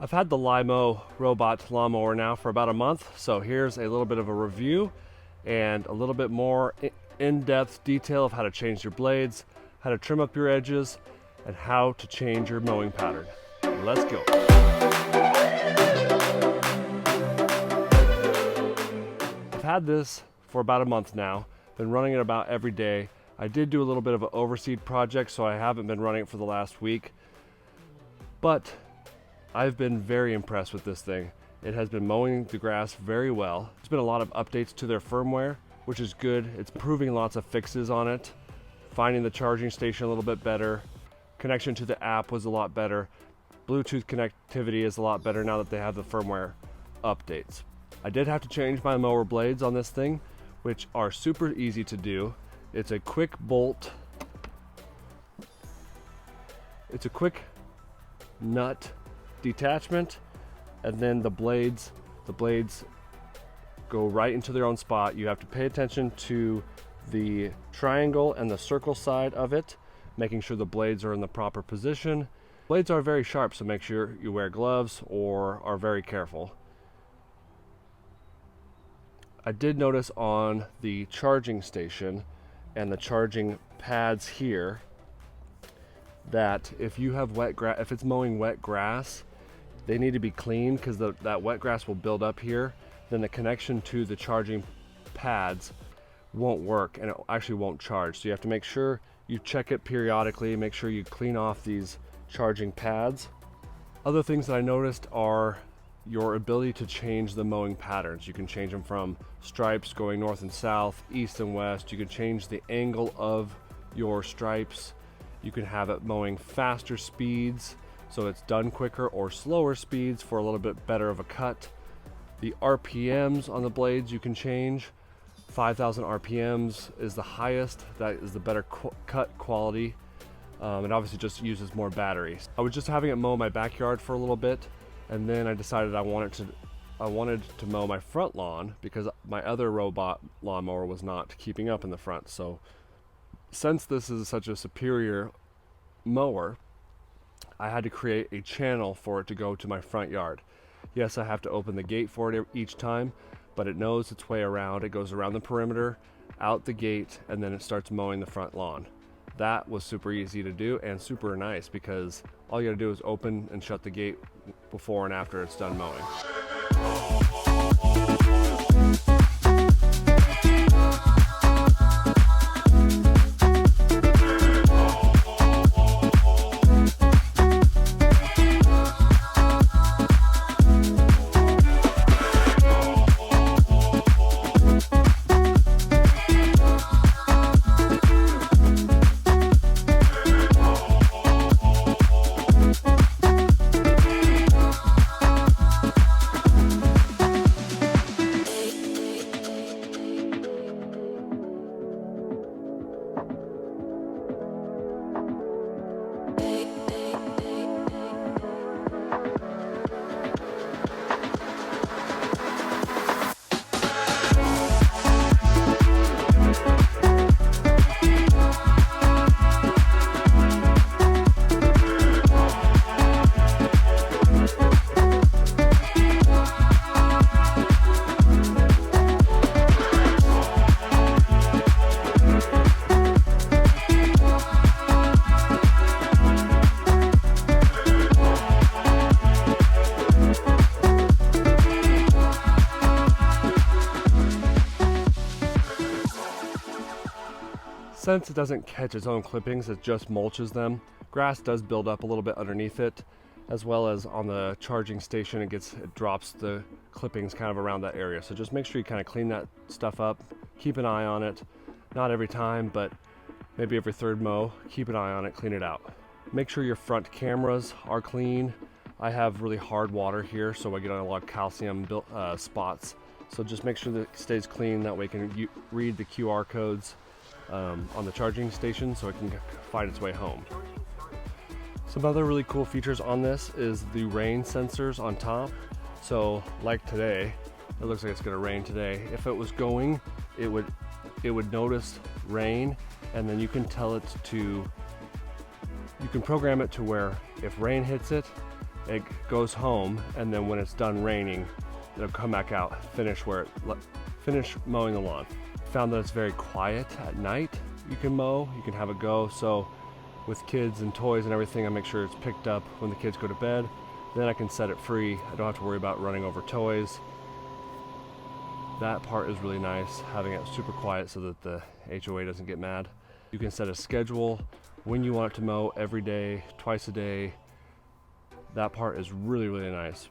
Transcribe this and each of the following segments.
I've had the Lymow robot lawnmower now for about a month, so here's a little bit of a review and a little bit more in-depth detail of how to change your blades, how to trim up your edges, and how to change your mowing pattern. Let's go. I've had this for about a month now, been running it about every day. I did do a little bit of an overseed project, so I haven't been running it for the last week, but I've been very impressed with this thing. It has been mowing the grass very well. There's been a lot of updates to their firmware, which is good. It's proving lots of fixes on it. Finding the charging station a little bit better. Connection to the app was a lot better. Bluetooth connectivity is a lot better now that they have the firmware updates. I did have to change my mower blades on this thing, which are super easy to do. It's a quick bolt. It's a quick nut detachment, and then the blades go right into their own spot. You have to pay attention to the triangle and the circle side of it, making sure the blades are in the proper position. Blades are very sharp, so make sure you wear gloves or are very careful. I did notice on the charging station and the charging pads here that if you have wet grass, if it's mowing wet grass, they need to be cleaned because that wet grass will build up here. Then the connection to the charging pads won't work and it actually won't charge. So you have to make sure you check it periodically, make sure you clean off these charging pads. Other things that I noticed are your ability to change the mowing patterns. You can change them from stripes going north and south, east and west. You can change the angle of your stripes. You can have it mowing faster speeds, so it's done quicker, or slower speeds for a little bit better of a cut. The RPMs on the blades you can change. 5,000 RPMs is the highest. That is the better cut quality. It obviously just uses more batteries. I was just having it mow my backyard for a little bit, and then I decided I wanted to mow my front lawn because my other robot lawnmower was not keeping up in the front. So since this is such a superior mower, I had to create a channel for it to go to my front yard. Yes, I have to open the gate for it each time, but it knows its way around. It goes around the perimeter, out the gate, and then it starts mowing the front lawn. That was super easy to do and super nice because all you gotta do is open and shut the gate before and after it's done mowing. Since it doesn't catch its own clippings, it just mulches them. Grass does build up a little bit underneath it, as well as on the charging station it drops the clippings kind of around that area. So just make sure you kind of clean that stuff up, keep an eye on it. Not every time, but maybe every third mow, keep an eye on it, clean it out. Make sure your front cameras are clean. I have really hard water here, so I get on a lot of calcium spots. So just make sure that it stays clean, that way you can read the QR codes on the charging station so it can find its way home. Some other really cool features on this is the rain sensors on top. So like today, it looks like it's gonna rain today. If it was going, it would notice rain, and then you can tell it to, you can program it to where if rain hits it, it goes home, and then when it's done raining, it'll come back out, finish mowing the lawn. Found that it's very quiet at night. You can mow, you can have a go. So with kids and toys and everything, I make sure it's picked up when the kids go to bed. Then I can set it free. I don't have to worry about running over toys. That part is really nice, having it super quiet so that the HOA doesn't get mad. You can set a schedule when you want it to mow, every day, twice a day. That part is really, really nice.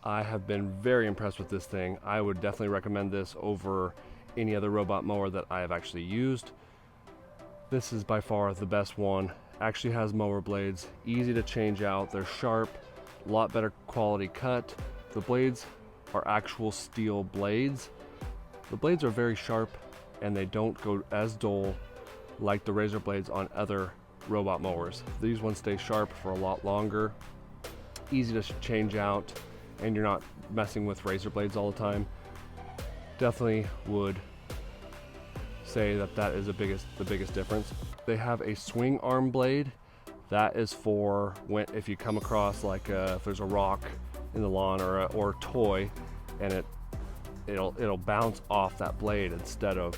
I have been very impressed with this thing. I would definitely recommend this over any other robot mower that I have actually used. This is by far the best one. Actually has mower blades, easy to change out. They're sharp, a lot better quality cut. The blades are actual steel blades. The blades are very sharp and they don't go as dull like the razor blades on other robot mowers. These ones stay sharp for a lot longer, easy to change out, and you're not messing with razor blades all the time. Definitely would say that that is the biggest difference. They have a swing arm blade. That is for when, if you come across like if there's a rock in the lawn or a toy, and it'll bounce off that blade instead of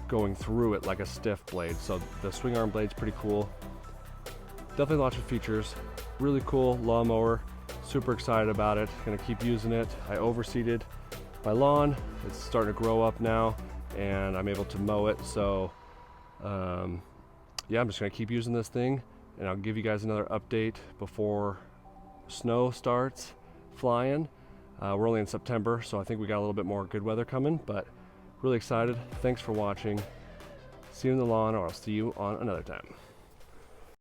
going through it like a stiff blade. So the swing arm blade's pretty cool. Definitely lots of features. Really cool lawnmower. Super excited about it. Gonna keep using it. I overseeded my lawn. It's starting to grow up now, and I'm able to mow it. So yeah, I'm just gonna keep using this thing, and I'll give you guys another update before snow starts flying. We're only in September, so I think we got a little bit more good weather coming, but really excited. Thanks for watching. See you in the lawn, or I'll see you on another time.